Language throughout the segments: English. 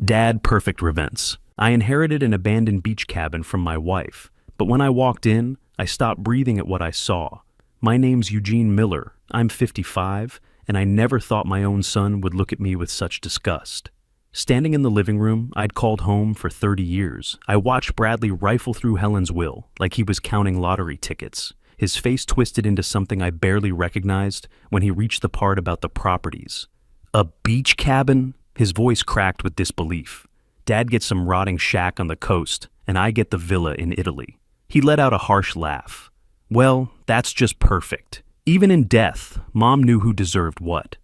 Dadperfectrevenge. I inherited an abandoned beach cabin from my wife, but when I walked in, I stopped breathing at what I saw. My name's Eugene Miller, I'm 55, and I never thought my own son would look at me with such disgust. Standing in the living room I'd called home for 30 years, I watched Bradley rifle through Helen's will like he was counting lottery tickets. His face twisted into something I barely recognized when he reached the part about the properties. A beach cabin? His voice cracked with disbelief. Dad gets some rotting shack on the coast, and I get the villa in Italy. He let out a harsh laugh. Well, that's just perfect. Even in death, Mom knew who deserved what.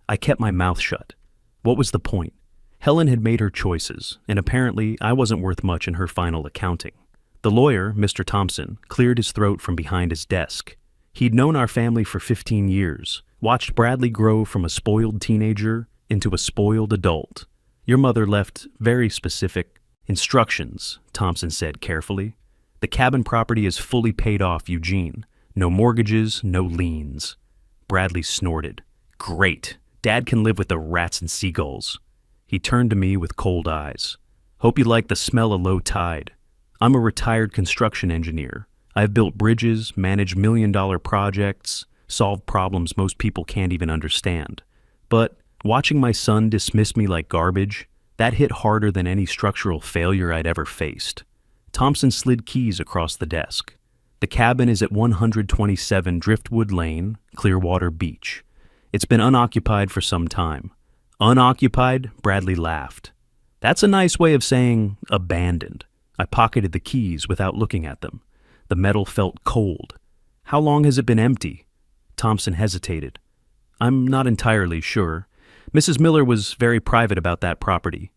I kept my mouth shut. What was the point? Helen had made her choices, and apparently I wasn't worth much in her final accounting. The lawyer, Mr. Thompson, cleared his throat from behind his desk. He'd known our family for 15 years, watched Bradley grow from a spoiled teenager into a spoiled adult. Your mother left very specific instructions, Thompson said carefully. The cabin property is fully paid off, Eugene. No mortgages, no liens. Bradley snorted. Great. Dad can live with the rats and seagulls. He turned to me with cold eyes. Hope you like the smell of low tide. I'm a retired construction engineer. I've built bridges, managed million-dollar projects, solved problems most people can't even understand. But watching my son dismiss me like garbage, that hit harder than any structural failure I'd ever faced. Thompson slid keys across the desk. The cabin is at 127 Driftwood Lane, Clearwater Beach. It's been unoccupied for some time. Unoccupied? Bradley laughed. That's a nice way of saying abandoned. I pocketed the keys without looking at them. The metal felt cold. How long has it been empty? Thompson hesitated. I'm not entirely sure. Mrs. Miller was very private about that property.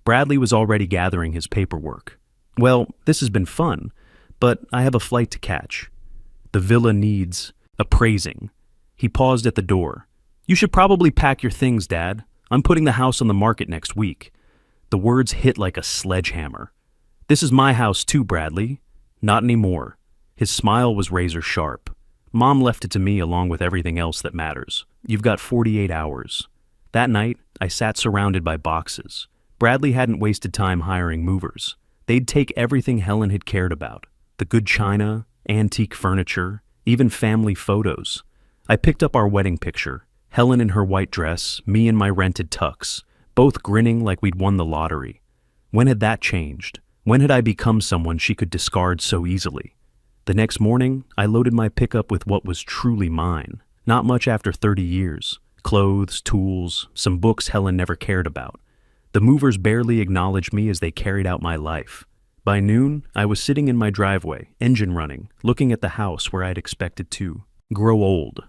Bradley was already gathering his paperwork. Well, this has been fun, but I have a flight to catch. The villa needs appraising. He paused at the door. You should probably pack your things, Dad. I'm putting the house on the market next week. The words hit like a sledgehammer. This is my house too, Bradley. Not anymore. His smile was razor sharp. Mom left it to me along with everything else that matters. You've got 48 hours. That night, I sat surrounded by boxes. Bradley hadn't wasted time hiring movers. They'd take everything Helen had cared about. The good china, antique furniture, even family photos. I picked up our wedding picture. Helen in her white dress, me in my rented tux, both grinning like we'd won the lottery. When had that changed? When had I become someone she could discard so easily? The next morning, I loaded my pickup with what was truly mine. Not much after 30 years. Clothes, tools, some books Helen never cared about. The movers barely acknowledged me as they carried out my life. By noon, I was sitting in my driveway, engine running, looking at the house where I'd expected to grow old.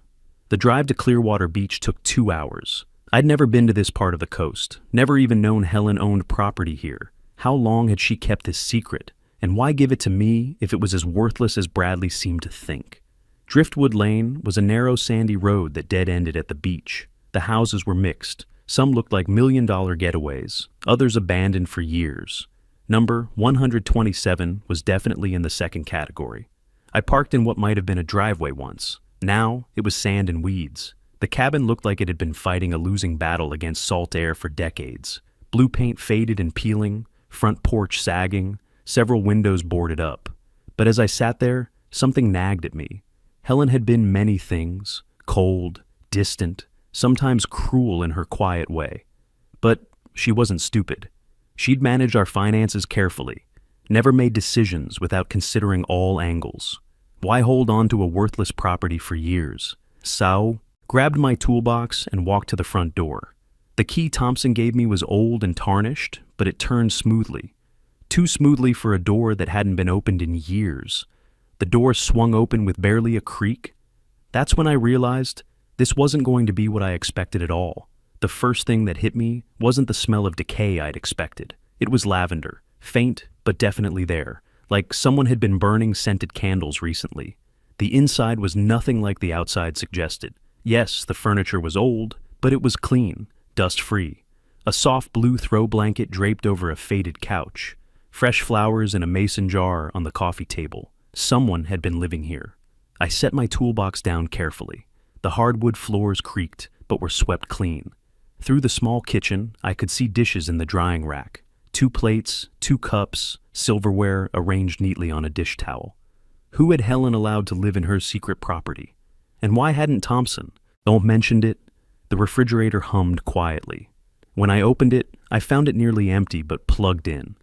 The drive to Clearwater Beach took 2 hours. I'd never been to this part of the coast, never even known Helen owned property here. How long had she kept this secret? And why give it to me if it was as worthless as Bradley seemed to think? Driftwood Lane was a narrow sandy road that dead-ended at the beach. The houses were mixed. Some looked like million-dollar getaways, others abandoned for years. Number 127 was definitely in the second category. I parked in what might have been a driveway once. Now it was sand and weeds. The cabin looked like it had been fighting a losing battle against salt air for decades. Blue paint faded and peeling, front porch sagging, several windows boarded up. But as I sat there, something nagged at me. Helen had been many things, cold, distant, sometimes cruel in her quiet way. But she wasn't stupid. She'd managed our finances carefully, never made decisions without considering all angles. Why hold on to a worthless property for years? So, grabbed my toolbox and walked to the front door. The key Thompson gave me was old and tarnished, but it turned smoothly. Too smoothly for a door that hadn't been opened in years. The door swung open with barely a creak. That's when I realized this wasn't going to be what I expected at all. The first thing that hit me wasn't the smell of decay I'd expected. It was lavender, faint but definitely there, like someone had been burning scented candles recently. The inside was nothing like the outside suggested. Yes, the furniture was old, but it was clean, dust-free. A soft blue throw blanket draped over a faded couch. Fresh flowers in a mason jar on the coffee table. Someone had been living here. I set my toolbox down carefully. The hardwood floors creaked, but were swept clean. Through the small kitchen, I could see dishes in the drying rack. 2 plates, 2 cups, silverware arranged neatly on a dish towel. Who had Helen allowed to live in her secret property? And why hadn't Thompson? Don't mentioned it. The refrigerator hummed quietly. When I opened it, I found it nearly empty but plugged in.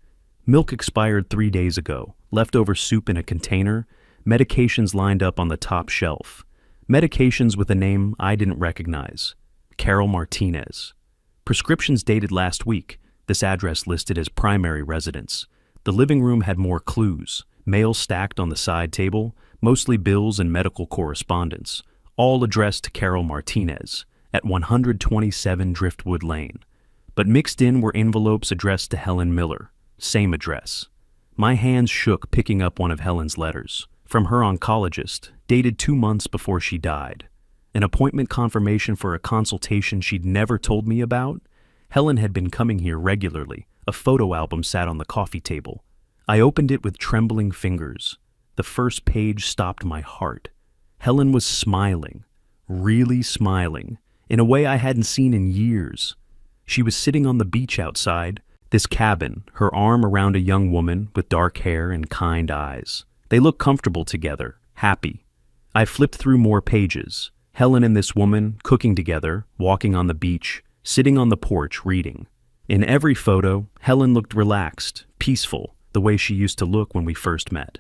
Milk expired 3 days ago, leftover soup in a container, medications lined up on the top shelf. Medications with a name I didn't recognize. Carol Martinez. Prescriptions dated last week, this address listed as primary residence. The living room had more clues. Mail stacked on the side table, mostly bills and medical correspondence, all addressed to Carol Martinez at 127 Driftwood Lane. But mixed in were envelopes addressed to Helen Miller, same address. My hands shook picking up one of Helen's letters, from her oncologist, dated 2 months before she died. An appointment confirmation for a consultation she'd never told me about. Helen had been coming here regularly. A photo album sat on the coffee table. I opened it with trembling fingers. The first page stopped my heart. Helen was smiling, really smiling, in a way I hadn't seen in years. She was sitting on the beach outside, this cabin, her arm around a young woman with dark hair and kind eyes. They looked comfortable together, happy. I flipped through more pages. Helen and this woman, cooking together, walking on the beach, sitting on the porch, reading. In every photo, Helen looked relaxed, peaceful, the way she used to look when we first met.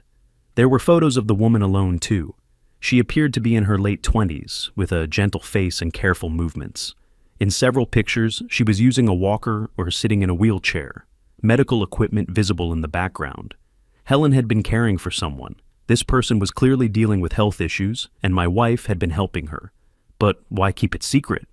There were photos of the woman alone, too. She appeared to be in her late 20s, with a gentle face and careful movements. In several pictures, she was using a walker or sitting in a wheelchair, medical equipment visible in the background. Helen had been caring for someone. This person was clearly dealing with health issues, and my wife had been helping her. But why keep it secret?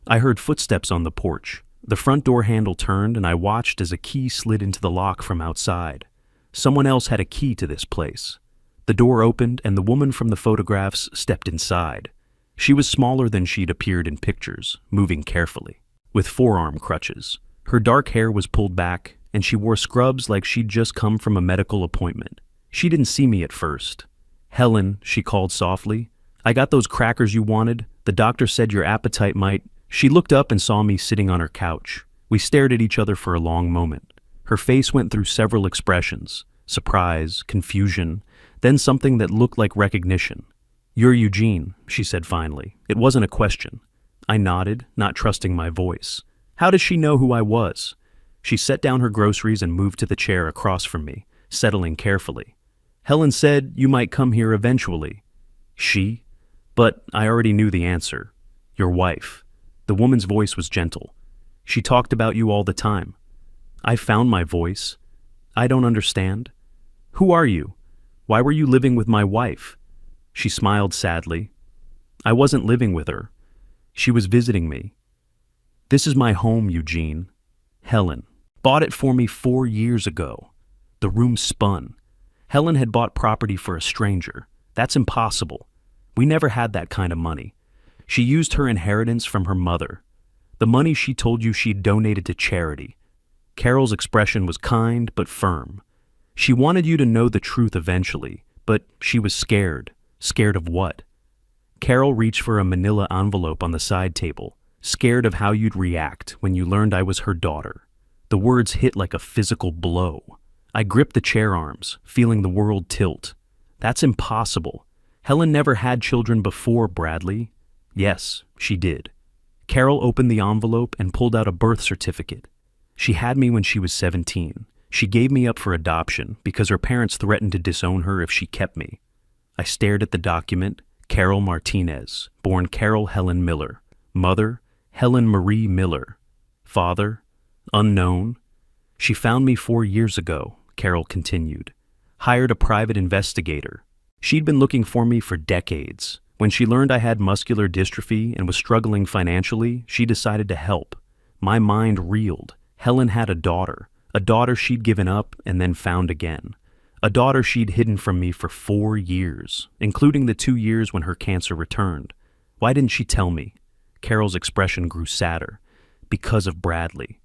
I heard footsteps on the porch. The front door handle turned, and I watched as a key slid into the lock from outside. Someone else had a key to this place. The door opened, and the woman from the photographs stepped inside. She was smaller than she'd appeared in pictures, moving carefully, with forearm crutches. Her dark hair was pulled back, and she wore scrubs like she'd just come from a medical appointment. She didn't see me at first. "Helen," she called softly. "I got those crackers you wanted. The doctor said your appetite might—" She looked up and saw me sitting on her couch. We stared at each other for a long moment. Her face went through several expressions: surprise, confusion, then something that looked like recognition. "You're Eugene," she said finally. It wasn't a question. I nodded, not trusting my voice. How does she know who I was? She set down her groceries and moved to the chair across from me, settling carefully. "Helen said you might come here eventually." She? But I already knew the answer. "Your wife." The woman's voice was gentle. "She talked about you all the time." I found my voice. "I don't understand." "Who are you? Why were you living with my wife?" She smiled sadly. "I wasn't living with her. She was visiting me." "This is my home, Eugene. Helen bought it for me 4 years ago." The room spun. Helen had bought property for a stranger. That's impossible. We never had that kind of money. She used her inheritance from her mother. The money she told you she'd donated to charity. Carol's expression was kind but firm. She wanted you to know the truth eventually, but she was scared. Scared of what? Carol reached for a manila envelope on the side table, scared of how you'd react when you learned I was her daughter. The words hit like a physical blow. I gripped the chair arms, feeling the world tilt. That's impossible. Helen never had children before, Bradley. Yes, she did. Carol opened the envelope and pulled out a birth certificate. She had me when she was 17. She gave me up for adoption because her parents threatened to disown her if she kept me. I stared at the document. Carol Martinez, born Carol Helen Miller. Mother, Helen Marie Miller. Father, unknown. She found me 4 years ago, Carol continued. Hired a private investigator. She'd been looking for me for decades. When she learned I had muscular dystrophy and was struggling financially, she decided to help. My mind reeled. Helen had a daughter she'd given up and then found again. A daughter she'd hidden from me for 4 years, including the 2 years when her cancer returned. Why didn't she tell me? Carol's expression grew sadder. Because of Bradley.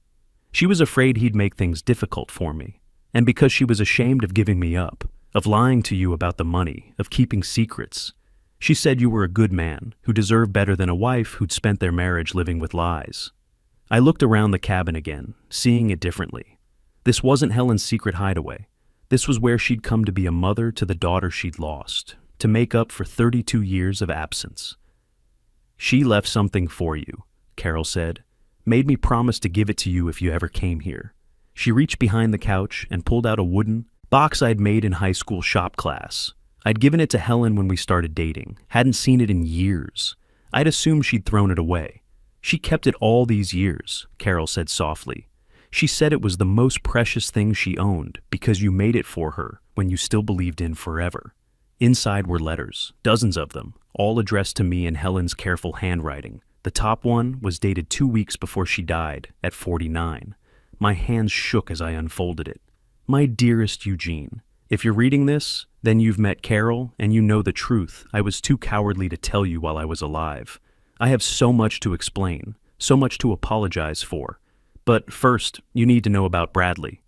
She was afraid he'd make things difficult for me. And because she was ashamed of giving me up, of lying to you about the money, of keeping secrets. She said you were a good man, who deserved better than a wife who'd spent their marriage living with lies. I looked around the cabin again, seeing it differently. This wasn't Helen's secret hideaway. This was where she'd come to be a mother to the daughter she'd lost, to make up for 32 years of absence. "She left something for you," Carol said. "Made me promise to give it to you if you ever came here." She reached behind the couch and pulled out a wooden box I'd made in high school shop class. I'd given it to Helen when we started dating, hadn't seen it in years. I'd assumed she'd thrown it away. "She kept it all these years," Carol said softly. "She said it was the most precious thing she owned because you made it for her when you still believed in forever." Inside were letters, dozens of them, all addressed to me in Helen's careful handwriting. The top one was dated 2 weeks before she died, at 49. My hands shook as I unfolded it. "My dearest Eugene, if you're reading this, then you've met Carol and you know the truth I was too cowardly to tell you while I was alive. I have so much to explain, so much to apologize for. But first, you need to know about Bradley."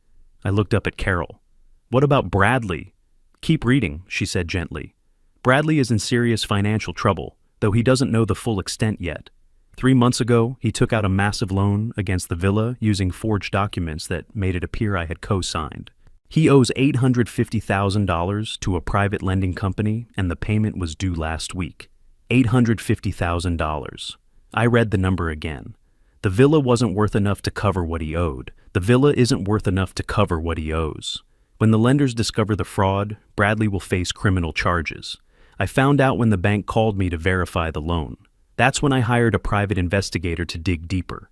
I looked up at Carol. "What about Bradley?" "Keep reading," she said gently. "Bradley is in serious financial trouble, though he doesn't know the full extent yet. 3 months ago, he took out a massive loan against the villa using forged documents that made it appear I had co-signed. He owes $850,000 to a private lending company, and the payment was due last week. $850,000. I read the number again. The villa wasn't worth enough to cover what he owed. The villa isn't worth enough to cover what he owes. When the lenders discover the fraud, Bradley will face criminal charges. I found out when the bank called me to verify the loan. That's when I hired a private investigator to dig deeper.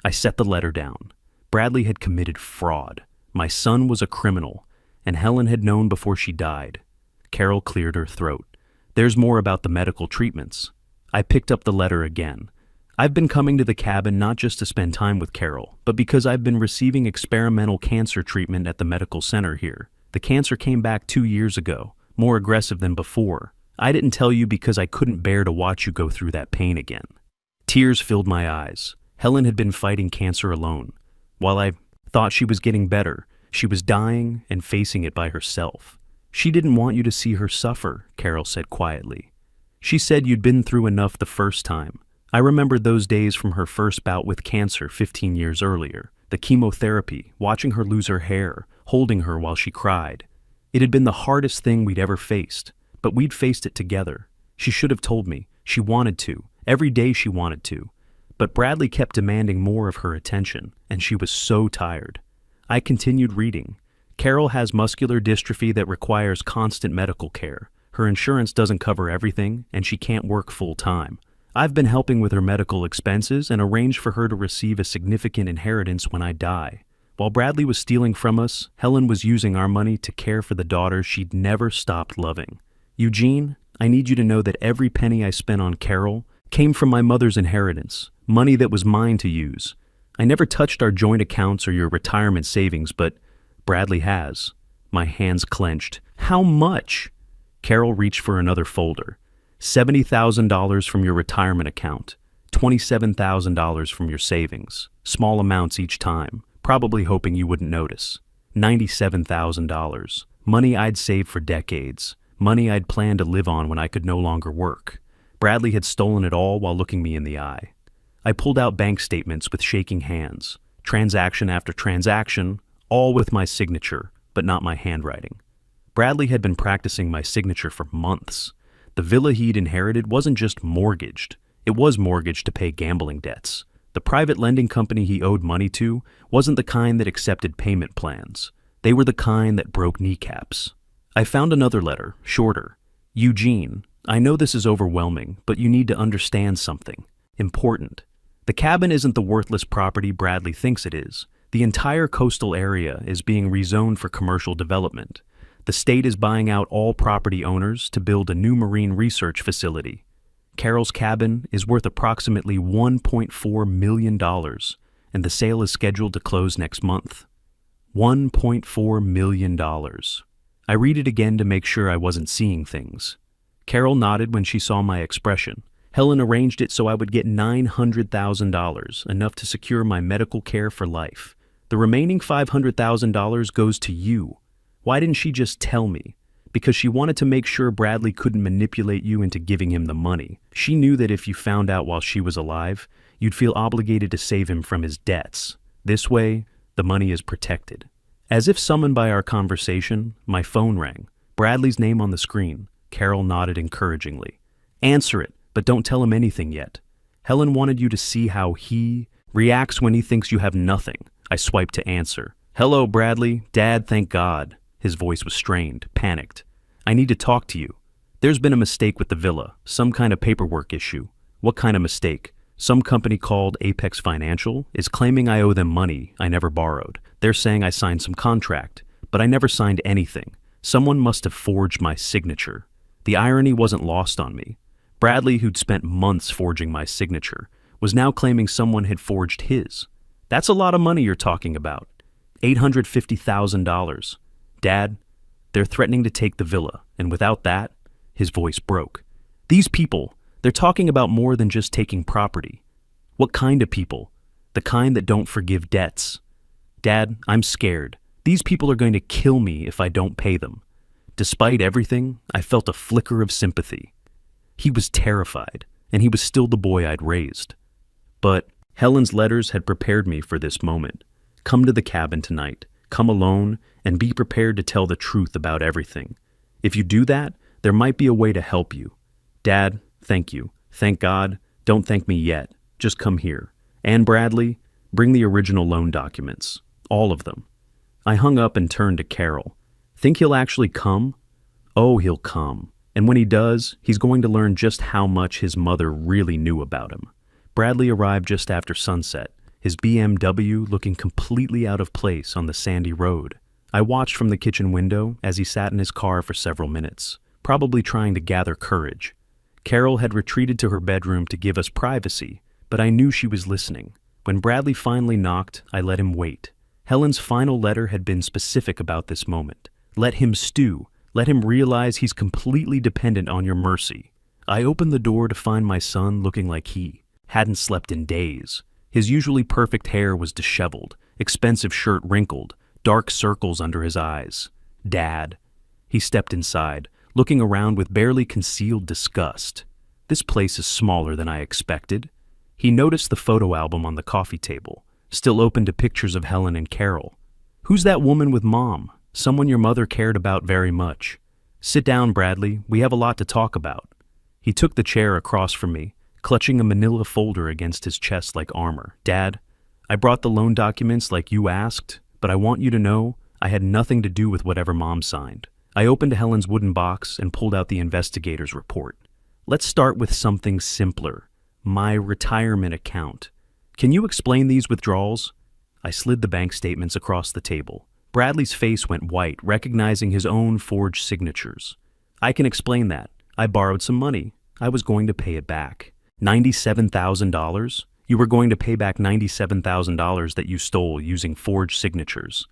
I set the letter down. Bradley had committed fraud. My son was a criminal, and Helen had known before she died. Carol cleared her throat. "There's more about the medical treatments." I picked up the letter again. "I've been coming to the cabin not just to spend time with Carol, but because I've been receiving experimental cancer treatment at the medical center here. The cancer came back 2 years ago, more aggressive than before. I didn't tell you because I couldn't bear to watch you go through that pain again." Tears filled my eyes. Helen had been fighting cancer alone. While I thought she was getting better, she was dying and facing it by herself. "She didn't want you to see her suffer," Carol said quietly. "She said you'd been through enough the first time." I remembered those days from her first bout with cancer 15 years earlier. The chemotherapy, watching her lose her hair, holding her while she cried. It had been the hardest thing we'd ever faced, but we'd faced it together. She should have told me. She wanted to. Every day she wanted to. But Bradley kept demanding more of her attention, and she was so tired. I continued reading. Carol has muscular dystrophy that requires constant medical care. Her insurance doesn't cover everything, and she can't work full-time. I've been helping with her medical expenses and arranged for her to receive a significant inheritance when I die. While Bradley was stealing from us, Helen was using our money to care for the daughter she'd never stopped loving. Eugene, I need you to know that every penny I spent on Carol came from my mother's inheritance, money that was mine to use. I never touched our joint accounts or your retirement savings, but Bradley has. My hands clenched. How much? Carol reached for another folder. $70,000 from your retirement account, $27,000 from your savings, small amounts each time, probably hoping you wouldn't notice. $97,000, money I'd saved for decades, money I'd planned to live on when I could no longer work. Bradley had stolen it all while looking me in the eye. I pulled out bank statements with shaking hands, transaction after transaction, all with my signature, but not my handwriting. Bradley had been practicing my signature for months. The villa he'd inherited wasn't just mortgaged. It was mortgaged to pay gambling debts. The private lending company he owed money to wasn't the kind that accepted payment plans. They were the kind that broke kneecaps. I found another letter, shorter. Eugene, I know this is overwhelming, but you need to understand something. Important. The cabin isn't the worthless property Bradley thinks it is. The entire coastal area is being rezoned for commercial development. The state is buying out all property owners to build a new marine research facility. Carol's cabin is worth approximately $1.4 million, and the sale is scheduled to close next month. $1.4 million. I read it again to make sure I wasn't seeing things. Carol nodded when she saw my expression. Helen arranged it so I would get $900,000, enough to secure my medical care for life. The remaining $500,000 goes to you. Why didn't she just tell me? Because she wanted to make sure Bradley couldn't manipulate you into giving him the money. She knew that if you found out while she was alive, You'd feel obligated to save him from his debts. This way, the money is protected. As if summoned by our conversation, my phone rang. Bradley's name on the screen. Carol nodded encouragingly. Answer it, but don't tell him anything yet. Helen wanted you to see how he reacts when he thinks you have nothing. I swiped to answer. Hello, Bradley. Dad, thank God. His voice was strained, panicked. I need to talk to you. There's been a mistake with the villa, some kind of paperwork issue. What kind of mistake? Some company called Apex Financial is claiming I owe them money I never borrowed. They're saying I signed some contract, but I never signed anything. Someone must have forged my signature. The irony wasn't lost on me. Bradley, who'd spent months forging my signature, was now claiming someone had forged his. That's a lot of money you're talking about. $850,000. Dad, they're threatening to take the villa, and without that, his voice broke. These people, they're talking about more than just taking property. What kind of people? The kind that don't forgive debts. Dad, I'm scared. These people are going to kill me if I don't pay them. Despite everything, I felt a flicker of sympathy. He was terrified, and he was still the boy I'd raised. But Helen's letters had prepared me for this moment. Come to the cabin tonight, come alone, and be prepared to tell the truth about everything. If you do that, there might be a way to help you. Dad, thank you. Thank God. Don't thank me yet. Just come here. And Bradley, bring the original loan documents. All of them. I hung up and turned to Carol. Think he'll actually come? Oh, he'll come. And when he does, he's going to learn just how much his mother really knew about him. Bradley arrived just after sunset, his BMW looking completely out of place on the sandy road. I watched from the kitchen window as he sat in his car for several minutes, probably trying to gather courage. Carol had retreated to her bedroom to give us privacy, but I knew she was listening. When Bradley finally knocked, I let him wait. Helen's final letter had been specific about this moment. Let him stew. Let him realize he's completely dependent on your mercy. I opened the door to find my son looking like he hadn't slept in days. His usually perfect hair was disheveled, expensive shirt wrinkled, dark circles under his eyes. Dad. He stepped inside, looking around with barely concealed disgust. This place is smaller than I expected. He noticed the photo album on the coffee table, still open to pictures of Helen and Carol. Who's that woman with Mom? Someone your mother cared about very much. Sit down, Bradley. We have a lot to talk about. He took the chair across from me, clutching a manila folder against his chest like armor. Dad, I brought the loan documents like you asked, but I want you to know I had nothing to do with whatever Mom signed. I opened Helen's wooden box and pulled out the investigator's report. Let's start with something simpler. My retirement account. Can you explain these withdrawals? I slid the bank statements across the table. Bradley's face went white, recognizing his own forged signatures. I can explain that. I borrowed some money. I was going to pay it back. $97,000? You were going to pay back $97,000 that you stole using forged signatures.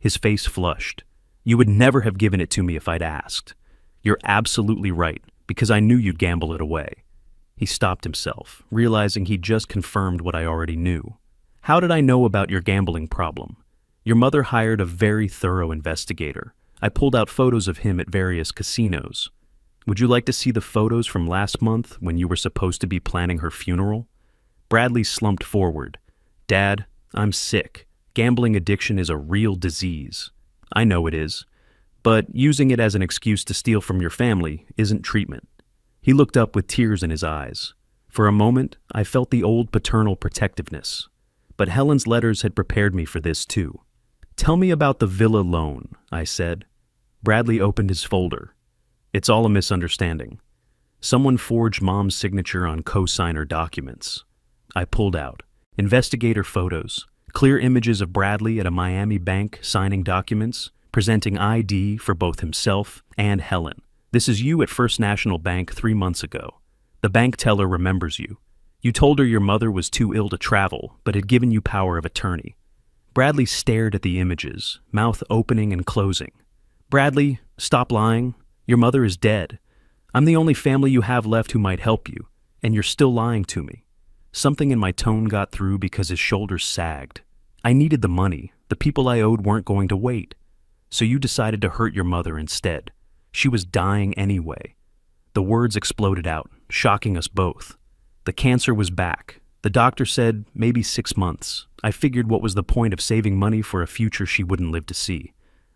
His face flushed. You would never have given it to me if I'd asked. You're absolutely right, because I knew you'd gamble it away. He stopped himself, realizing he'd just confirmed what I already knew. How did I know about your gambling problem? Your mother hired a very thorough investigator. I pulled out photos of him at various casinos. Would you like to see the photos from last month when you were supposed to be planning her funeral? Bradley slumped forward. Dad, I'm sick. Gambling addiction is a real disease. I know it is. But using it as an excuse to steal from your family isn't treatment. He looked up with tears in his eyes. For a moment, I felt the old paternal protectiveness. But Helen's letters had prepared me for this too. Tell me about the villa loan, I said. Bradley opened his folder. It's all a misunderstanding. Someone forged Mom's signature on co-signer documents. I pulled out investigator photos, clear images of Bradley at a Miami bank signing documents, presenting ID for both himself and Helen. This is you at First National Bank 3 months ago. The bank teller remembers you. You told her your mother was too ill to travel, but had given you power of attorney. Bradley stared at the images, mouth opening and closing. Bradley, stop lying. Your mother is dead. I'm the only family you have left who might help you, and you're still lying to me. Something in my tone got through because his shoulders sagged. I needed the money. The people I owed weren't going to wait. So you decided to hurt your mother instead. She was dying anyway. The words exploded out, shocking us both. The cancer was back. The doctor said maybe 6 months. I figured what was the point of saving money for a future she wouldn't live to see.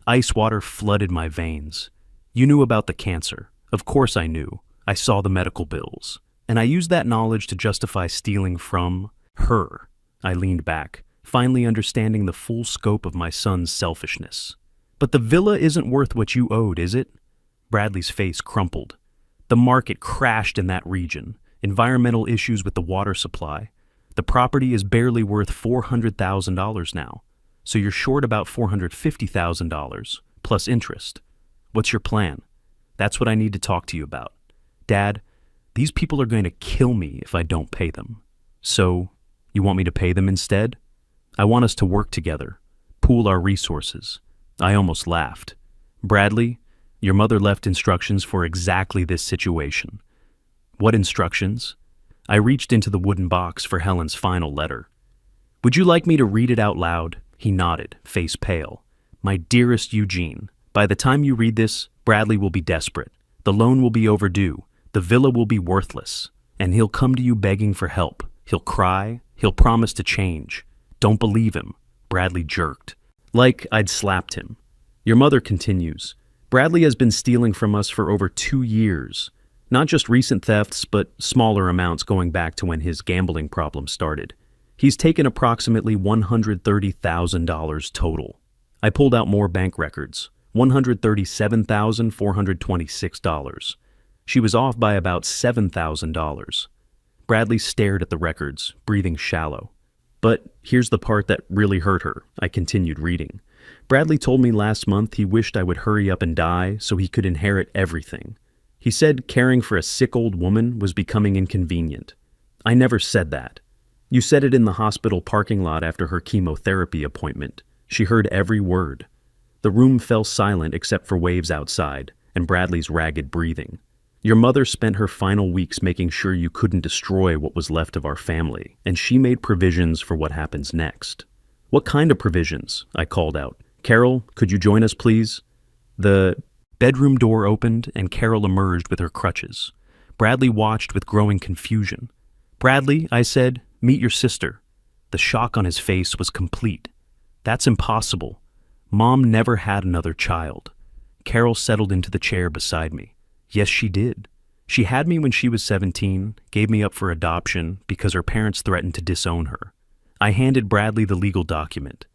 Ice water flooded my veins. You knew about the cancer. Of course I knew. I saw the medical bills. And I used that knowledge to justify stealing from her. I leaned back, finally understanding the full scope of my son's selfishness. But the villa isn't worth what you owed, is it? Bradley's face crumpled. The market crashed in that region. Environmental issues with the water supply. The property is barely worth $400,000 now. So you're short about $450,000, plus interest. What's your plan? That's what I need to talk to you about. Dad, these people are going to kill me if I don't pay them. So, you want me to pay them instead? I want us to work together, pool our resources. I almost laughed. Bradley, your mother left instructions for exactly this situation. What instructions? I reached into the wooden box for Helen's final letter. Would you like me to read it out loud? He nodded, face pale. My dearest Eugene, by the time you read this, Bradley will be desperate. The loan will be overdue. The villa will be worthless. And he'll come to you begging for help. He'll cry. He'll promise to change. Don't believe him. Bradley jerked. Like I'd slapped him. Your mother continues. Bradley has been stealing from us for over 2 years. Not just recent thefts, but smaller amounts going back to when his gambling problem started. He's taken approximately $130,000 total. I pulled out more bank records. $137,426. She was off by about $7,000. Bradley stared at the records, breathing shallow. But here's the part that really hurt her. I continued reading. Bradley told me last month he wished I would hurry up and die so he could inherit everything. He said caring for a sick old woman was becoming inconvenient. I never said that. You said it in the hospital parking lot after her chemotherapy appointment. She heard every word. The room fell silent except for waves outside and Bradley's ragged breathing. Your mother spent her final weeks making sure you couldn't destroy what was left of our family, and she made provisions for what happens next. What kind of provisions? I called out. Carol, could you join us, please? The bedroom door opened and Carol emerged with her crutches. Bradley watched with growing confusion. Bradley, I said, meet your sister. The shock on his face was complete. That's impossible. Mom never had another child. Carol settled into the chair beside me. Yes, she did. She had me when she was 17, gave me up for adoption because her parents threatened to disown her. I handed Bradley the legal document.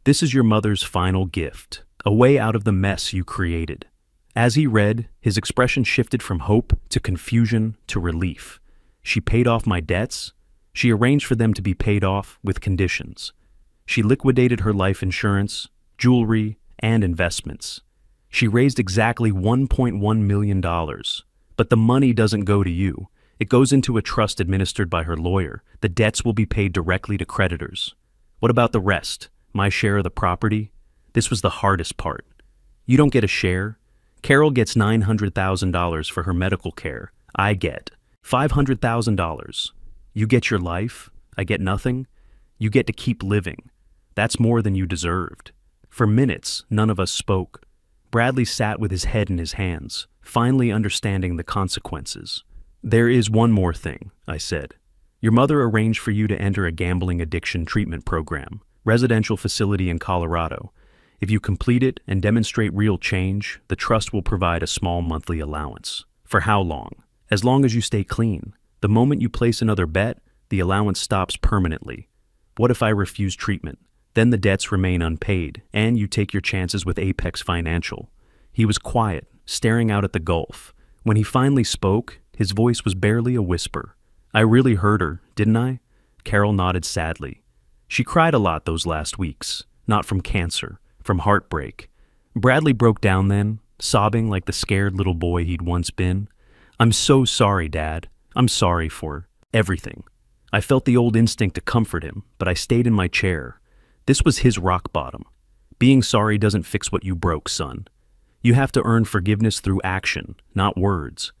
This is your mother's final gift, a way out of the mess you created. As he read, his expression shifted from hope to confusion to relief. She paid off my debts. She arranged for them to be paid off with conditions. She liquidated her life insurance, jewelry, and investments. She raised exactly $1.1 million. But the money doesn't go to you. It goes into a trust administered by her lawyer. The debts will be paid directly to creditors. What about the rest? My share of the property? This was the hardest part. You don't get a share. Carol gets $900,000 for her medical care. I get $500,000. You get your life. I get nothing. You get to keep living. That's more than you deserved. For minutes, none of us spoke. Bradley sat with his head in his hands, finally understanding the consequences. There is one more thing, I said. Your mother arranged for you to enter a gambling addiction treatment program, residential facility in Colorado. If you complete it and demonstrate real change, the trust will provide a small monthly allowance. For how long? As long as you stay clean. The moment you place another bet, the allowance stops permanently. What if I refuse treatment? Then the debts remain unpaid, and you take your chances with Apex Financial. He was quiet, staring out at the Gulf. When he finally spoke, his voice was barely a whisper. I really hurt her, didn't I? Carol nodded sadly. She cried a lot those last weeks, not from cancer, from heartbreak. Bradley broke down then, sobbing like the scared little boy he'd once been. I'm so sorry, Dad. I'm sorry for everything. I felt the old instinct to comfort him, but I stayed in my chair. This was his rock bottom. Being sorry doesn't fix what you broke, son. You have to earn forgiveness through action, not words.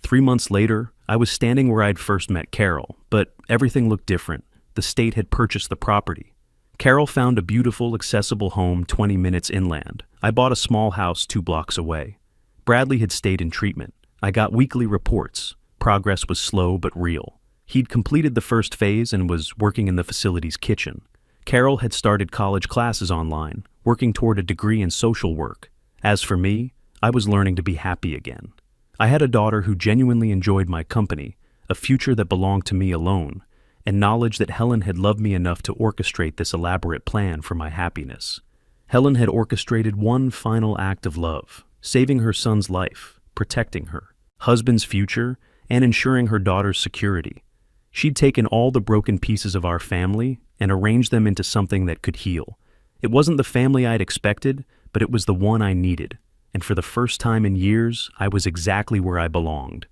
3 months later, I was standing where I'd first met Carol, but everything looked different. The state had purchased the property. Carol found a beautiful, accessible home 20 minutes inland. I bought a small house 2 blocks away. Bradley had stayed in treatment. I got weekly reports. Progress was slow but real. He'd completed the first phase and was working in the facility's kitchen. Carol had started college classes online, working toward a degree in social work. As for me, I was learning to be happy again. I had a daughter who genuinely enjoyed my company, a future that belonged to me alone, and knowledge that Helen had loved me enough to orchestrate this elaborate plan for my happiness. Helen had orchestrated one final act of love, saving her son's life, protecting her husband's future, and ensuring her daughter's security. She'd taken all the broken pieces of our family and arranged them into something that could heal. It wasn't the family I'd expected, but it was the one I needed. And for the first time in years, I was exactly where I belonged.